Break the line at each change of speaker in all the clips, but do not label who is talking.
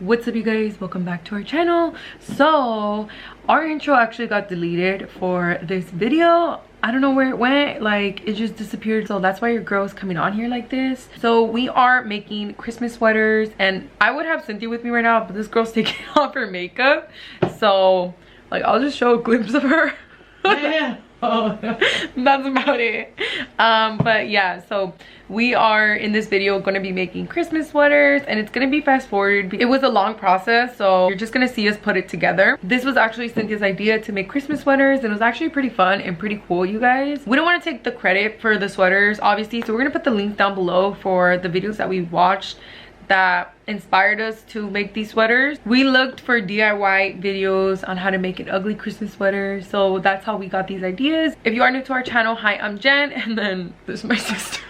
What's up, you guys? Welcome back to our channel. So our intro actually got deleted for this video. I don't know where it went, like it just disappeared, so that's why your girl's coming on here like this. So we are making Christmas sweaters, and I would have Cynthia with me right now, but this girl's taking off her makeup, so like I'll just show a glimpse of her.
Yeah. Oh,
that's about it. But yeah, so we are in this video going to be making Christmas sweaters, and it's going to be fast forward. It was a long process, so you're just going to see us put it together. This was actually Cynthia's idea to make Christmas sweaters, and it was actually pretty fun and pretty cool, you guys. We don't want to take the credit for the sweaters, obviously, so we're going to put the link down below for the videos that we watched that inspired us to make these sweaters. We looked for DIY videos on how to make an ugly Christmas sweater, so that's how we got these ideas. If you are new to our channel, hi, I'm Jen, and then this is my sister.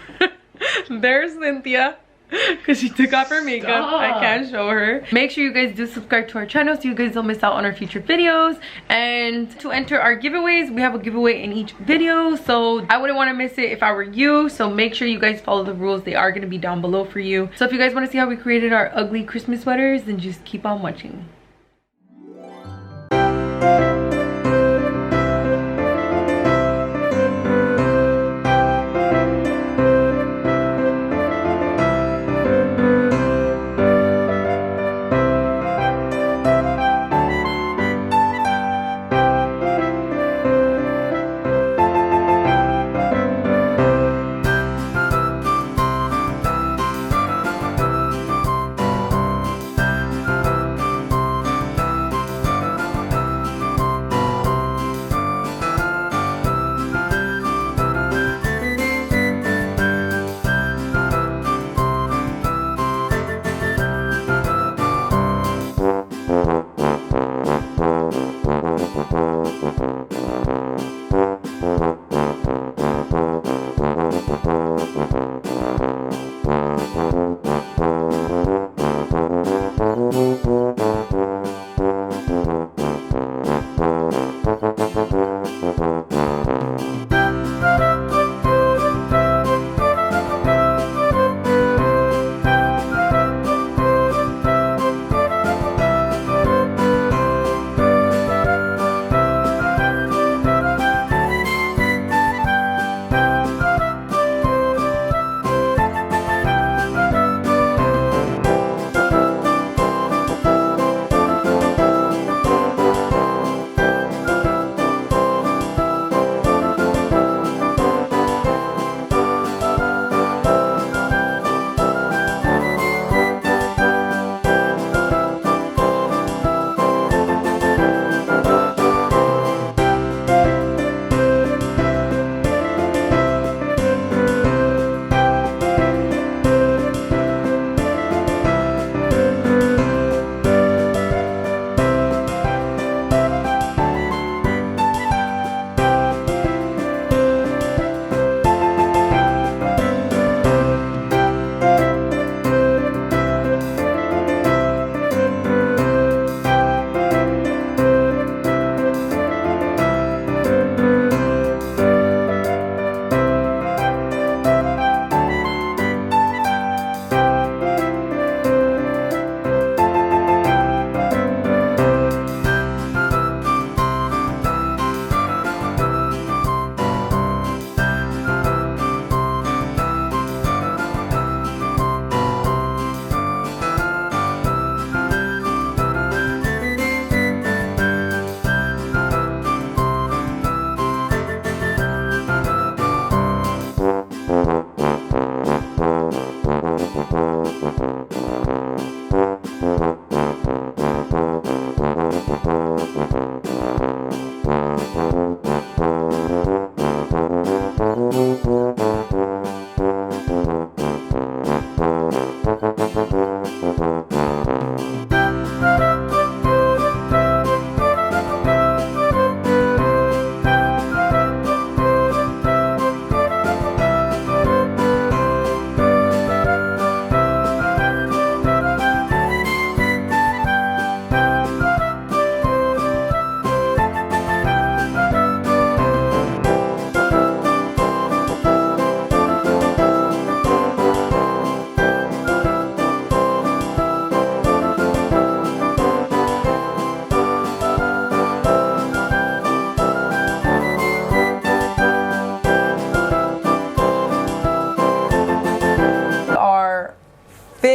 There's Cynthia, because she took off her makeup.
Stop.
I can't show her. Make sure you guys do subscribe to our channel so you guys don't miss out on our future videos. And to enter our giveaways, we have a giveaway in each video, so I wouldn't want to miss it if I were you. So make sure you guys follow the rules. They are going to be down below for you. So if you guys want to see how we created our ugly Christmas sweaters, then just keep on watching.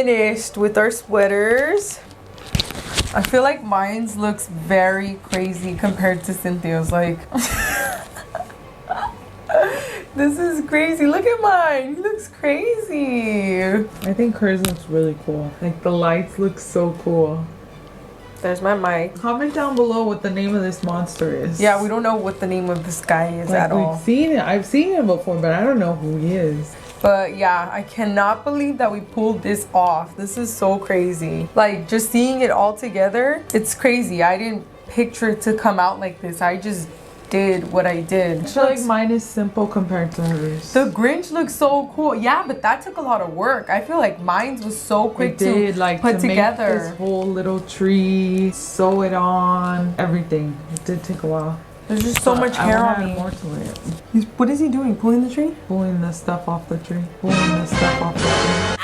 finished with our sweaters. I feel like mine's looks very crazy compared to Cynthia's. Like, this is crazy. Look at mine. He looks crazy.
I think hers looks really cool. Like the lights look so cool.
There's my mic.
Comment down below what the name of this monster is.
Yeah, we don't know what the name of this guy is
like,
at all.
We've seen it. I've seen him before, but I don't know who he is.
But yeah, I cannot believe that we pulled this off. This is so crazy. Like, just seeing it all together, it's crazy. I didn't picture it to come out like this. I just did what I did.
I feel like mine is simple compared to hers.
The Grinch looks so cool. Yeah, but that took a lot of work. I feel like mine was so quick to put together.
Make this whole little tree, sew it on, everything. It did take a while.
There's just so much hair on me.
More to it.
What is he doing? Pulling the tree?
Pulling the stuff off the tree. Pulling the stuff off the tree.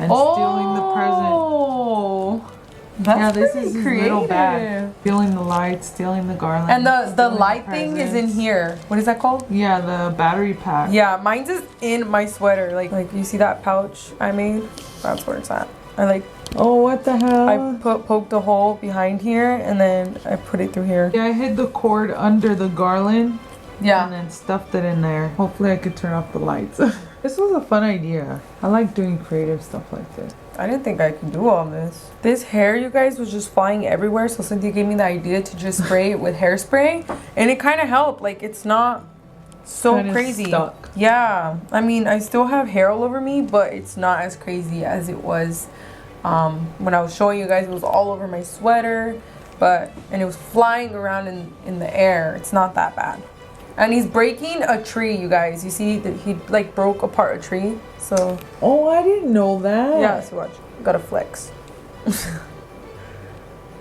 And stealing the present.
That's
this is his
creative.
little bag. Stealing the lights, stealing the garland.
And the light thing is in here. What is that called?
Yeah, the battery pack.
Yeah, mine's is in my sweater. Like you see that pouch I made? That's where it's at.
Oh, what the hell?
I poked a hole behind here and then I put it through here.
Yeah, I hid the cord under the garland.
Yeah.
And then stuffed it in there. Hopefully I could turn off the lights. This was a fun idea. I like doing creative stuff like this.
I didn't think I could do all this. This hair, you guys, was just flying everywhere. So Cynthia gave me the idea to just spray it with hairspray. And it kind of helped. Like, it's not so
kinda
crazy.
Stuck.
Yeah. I mean, I still have hair all over me, but it's not as crazy as it was when I was showing you guys. It was all over my sweater. And it was flying around in the air. It's not that bad. And he's breaking a tree, you guys. You see that he like broke apart a tree. So.
Oh, I didn't know that.
Yeah, so watch. Gotta flex.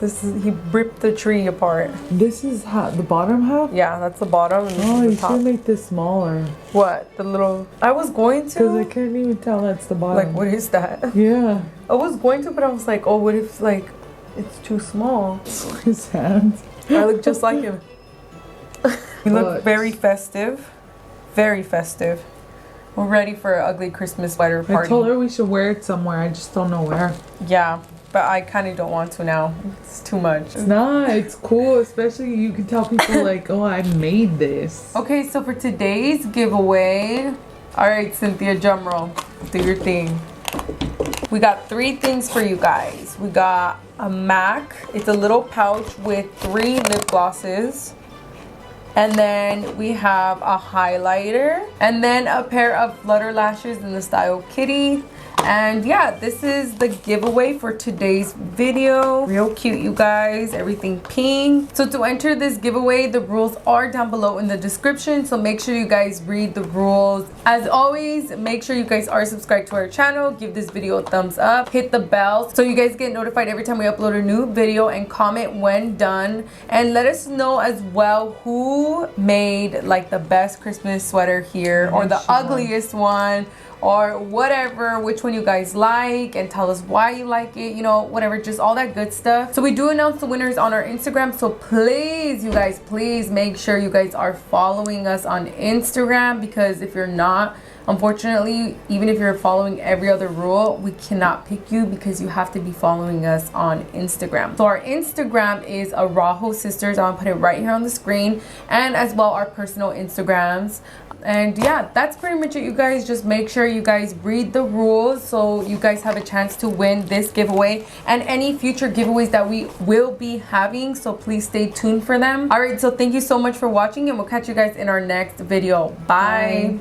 He ripped the tree apart.
This is the bottom half?
Yeah, that's the bottom. And
oh,
this
you should make this smaller.
What? The little. I was going to.
Because I can't even tell that's the bottom.
Like, what is that?
Yeah.
I was going to, but I was like, oh, what if like it's too small?
His hands.
I look just like him. We look very festive. Very festive. We're ready for an ugly Christmas sweater party.
I told her we should wear it somewhere. I just don't know where.
Yeah, but I kind of don't want to now. It's too much.
It's not. It's cool. Especially you can tell people like, oh, I made this.
Okay, so for today's giveaway. All right, Cynthia, drum roll. Do your thing. We got 3 things for you guys. We got a MAC. It's a little pouch with 3 lip glosses. And then we have a highlighter. And then a pair of flutter lashes in the style Kitty. And yeah, this is the giveaway for today's video. Real cute, you guys. Everything pink. So to enter this giveaway, the rules are down below in the description. So make sure you guys read the rules. As always, make sure you guys are subscribed to our channel. Give this video a thumbs up. Hit the bell so you guys get notified every time we upload a new video. And comment when done. And let us know as well who made like the best Christmas sweater here. Or the ugliest one. Or whatever, which one you guys like, and tell us why you like it, you know, whatever, just all that good stuff. So we do announce the winners on our Instagram, so please, you guys, please make sure you guys are following us on Instagram, because if you're not, unfortunately, even if you're following every other rule, we cannot pick you because you have to be following us on Instagram. So our Instagram is araujo.sisterss. I'm gonna put it right here on the screen, and as well our personal Instagrams. And yeah, that's pretty much it, you guys. Just make sure you guys read the rules so you guys have a chance to win this giveaway and any future giveaways that we will be having. So please stay tuned for them. All right, so thank you so much for watching, and we'll catch you guys in our next video. Bye.